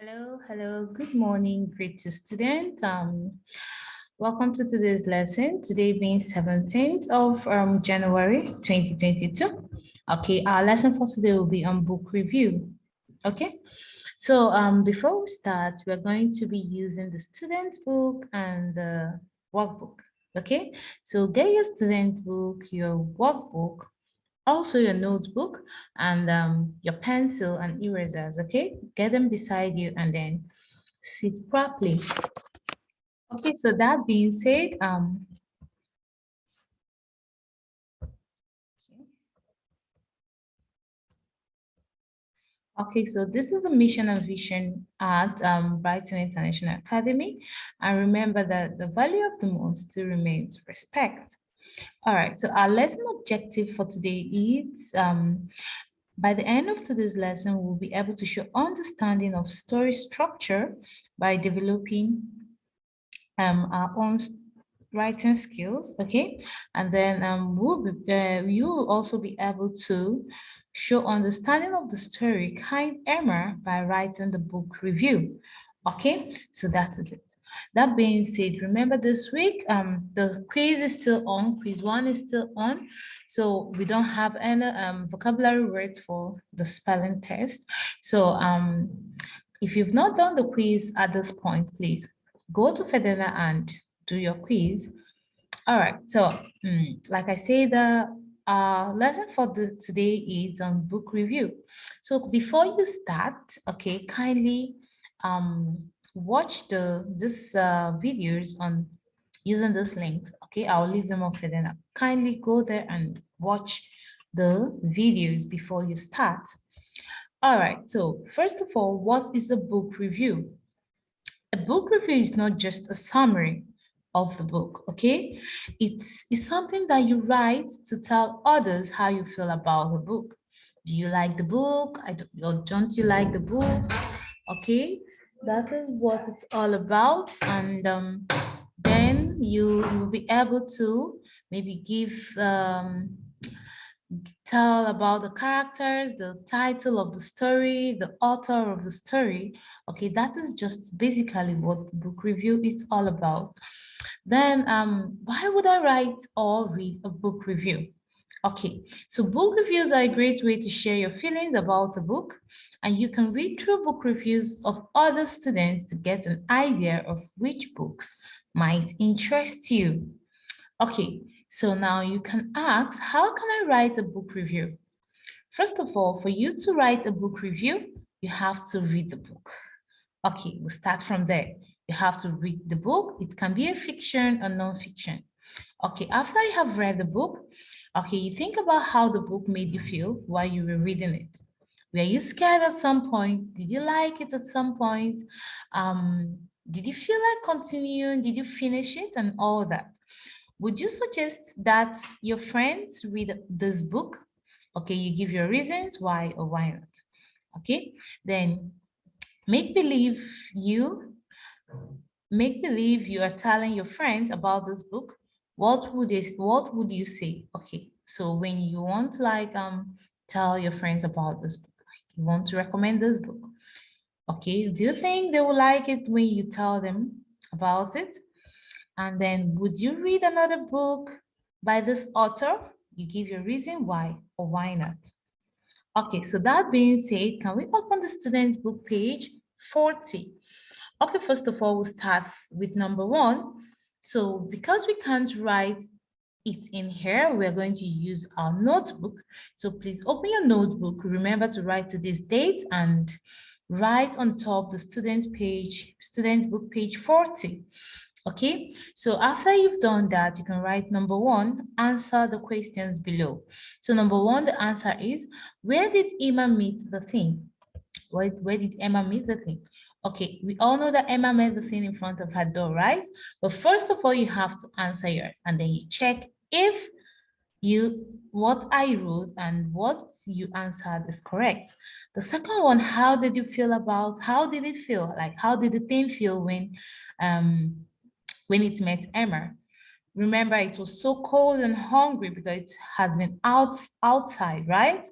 Hello, good morning, great student. Welcome to today's lesson, today being 17th of January 2022. Okay, our lesson for today will be on book review. Okay, so before we start, we're going to be using the student book and the workbook. Okay, so get your student book, your workbook, also your notebook and your pencil and erasers. Okay, get them beside you and then sit properly. Okay, so that being said, okay, so this is the mission and vision at Brighton International Academy. And remember that the value of the month still remains respect. All right, so our lesson objective for today is by the end of today's lesson, we'll be able to show understanding of story structure by developing our own writing skills, okay? And then you will also be able to show understanding of the story kind Emma by writing the book review, okay? So that is it. That being said, remember this week, the quiz is still on, quiz 1 is still on. So we don't have any vocabulary words for the spelling test. So if you've not done the quiz at this point, please go to Fedena and do your quiz. All right, so like I said, the lesson for today is on book review. So before you start, okay, kindly watch this videos on using these links. Okay, I'll leave them on Fedena. Kindly go there and watch the videos before you start. All right, so first of all, what is a book review? A book review is not just a summary of the book, okay? It's something that you write to tell others how you feel about the book. Do you like the book? Or don't you like the book? Okay, that is what it's all about. And then you will be able to maybe tell about the characters, the title of the story, the author of the story. Okay, that is just basically what book review is all about. Then why would I write or read a book review? Okay, so book reviews are a great way to share your feelings about a book, and you can read through book reviews of other students to get an idea of which books might interest you. Okay, so now you can ask, how can I write a book review? First of all, for you to write a book review, you have to read the book. Okay, we'll start from there. You have to read the book. It can be a fiction or non-fiction. Okay, after you have read the book, okay, you think about how the book made you feel while you were reading it. Were you scared at some point? Did you like it at some point? Did you feel like continuing? Did you finish it and all that? Would you suggest that your friends read this book? Okay, you give your reasons why or why not. Okay, then make believe you are telling your friends about this book. What would you say? Okay, so when you want to like tell your friends about this book, like you want to recommend this book. Okay, do you think they will like it when you tell them about it? And then would you read another book by this author? You give your reason why or why not. Okay, so that being said, can we open the student book page 40? Okay, first of all, we'll start with number 1. So because we can't write it in here, we're going to use our notebook. So please open your notebook. Remember to write today's date and write on top the student book page 40. Okay, so after you've done that, you can write number 1, answer the questions below. So number 1, the answer is, where did Emma meet the thing? Where did Emma meet the thing? Okay, we all know that Emma met the thing in front of her door, right? But first of all, you have to answer yours, and then you check if what I wrote and what you answered is correct. The second one, how did it feel? Like, how did the thing feel when it met Emma? Remember, it was so cold and hungry because it has been outside, right?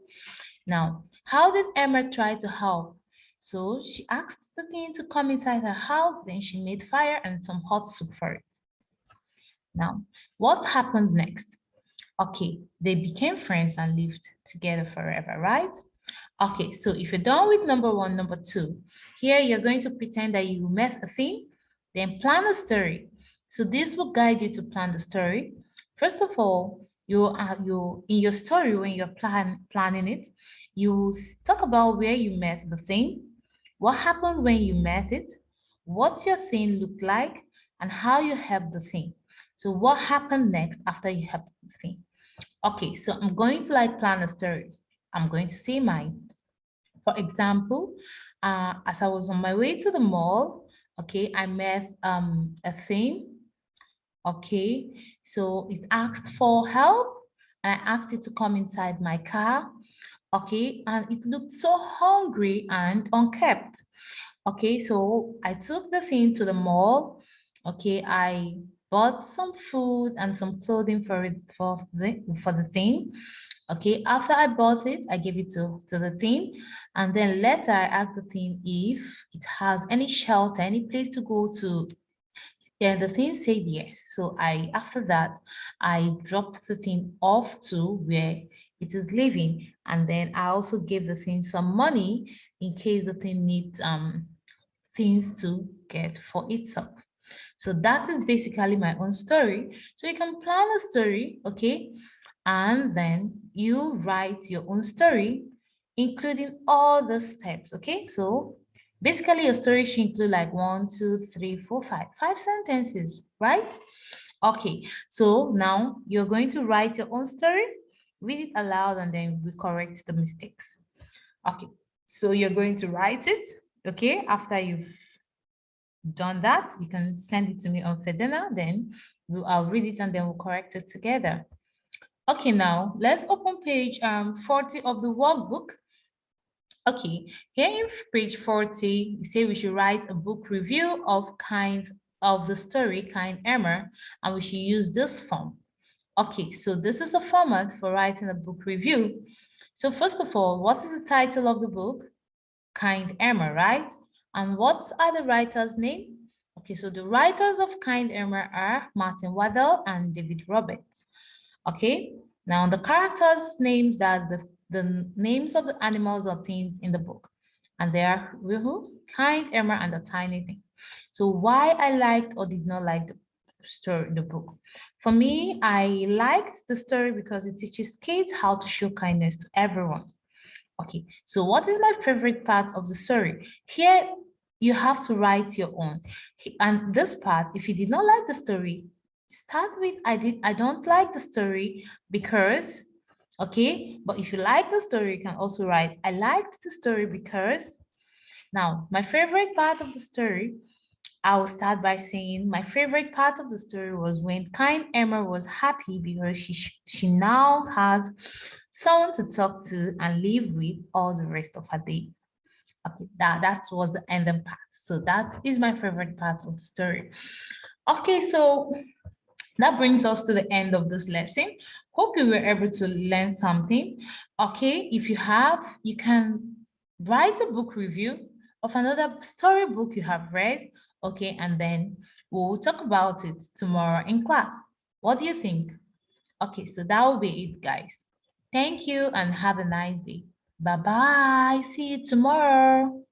Now, how did Emma try to help? So she asked the thing to come inside her house. Then she made fire and some hot soup for it. Now, what happened next? Okay, they became friends and lived together forever, right? Okay, so if you're done with number one, number two, here you're going to pretend that you met a thing, then plan a story. So this will guide you to plan the story. First of all, you in your story when you're planning it, you talk about where you met the thing, what happened when you met it, what your thing looked like, and how you helped the thing. So what happened next after you helped the thing? Okay, so I'm going to like plan a story. I'm going to say mine. For example, as I was on my way to the mall, okay, I met a thing. Okay, so it asked for help and I asked it to come inside my car. Okay, and it looked so hungry and unkept. Okay, so I took the thing to the mall. Okay, I bought some food and some clothing for it for the thing. Okay, after I bought it, I gave it to the thing. And then later I asked the thing if it has any shelter, any place to go to. Yeah, the thing said yes. So after that, I dropped the thing off to where it is living. And then I also gave the thing some money in case the thing needs things to get for itself. So that is basically my own story. So you can plan a story, okay? And then you write your own story, including all the steps, okay? So basically your story should include like 1, 2, 3, 4, 5, 5 sentences, right? Okay, so now you're going to write your own story, read it aloud, and then we correct the mistakes. Okay, so you're going to write it, okay? After you've done that, you can send it to me on Fedena, then I'll read it and then we'll correct it together. Okay, now let's open page 40 of the workbook. Okay, here in page 40, you say we should write a book review of the story Kind Emmer, and we should use this form. Okay, so this is a format for writing a book review. So first of all, what is the title of the book? Kind Emmer, right? And what are the writers' name? Okay, so the writers of Kind Emmer are Martin Waddell and David Roberts. Okay, now the characters' names that the names of the animals or things in the book. And they are Rihu, Kind Emmer, and the Tiny Thing. So why I liked or did not like the story, the book. For me, I liked the story because it teaches kids how to show kindness to everyone. Okay, so what is my favorite part of the story? Here, you have to write your own. And this part, if you did not like the story, start with I don't like the story because, okay? But if you like the story, you can also write, I liked the story because. Now, my favorite part of the story, I will start by saying my favorite part of the story was when Kind Emma was happy because she now has someone to talk to and live with all the rest of her days. Okay, that was the ending part. So that is my favorite part of the story. Okay, so that brings us to the end of this lesson. Hope you were able to learn something. Okay, if you have, you can write a book review of another storybook you have read. Okay, and then we'll talk about it tomorrow in class. What do you think? Okay, so that will be it, guys. Thank you and have a nice day. Bye-bye. See you tomorrow.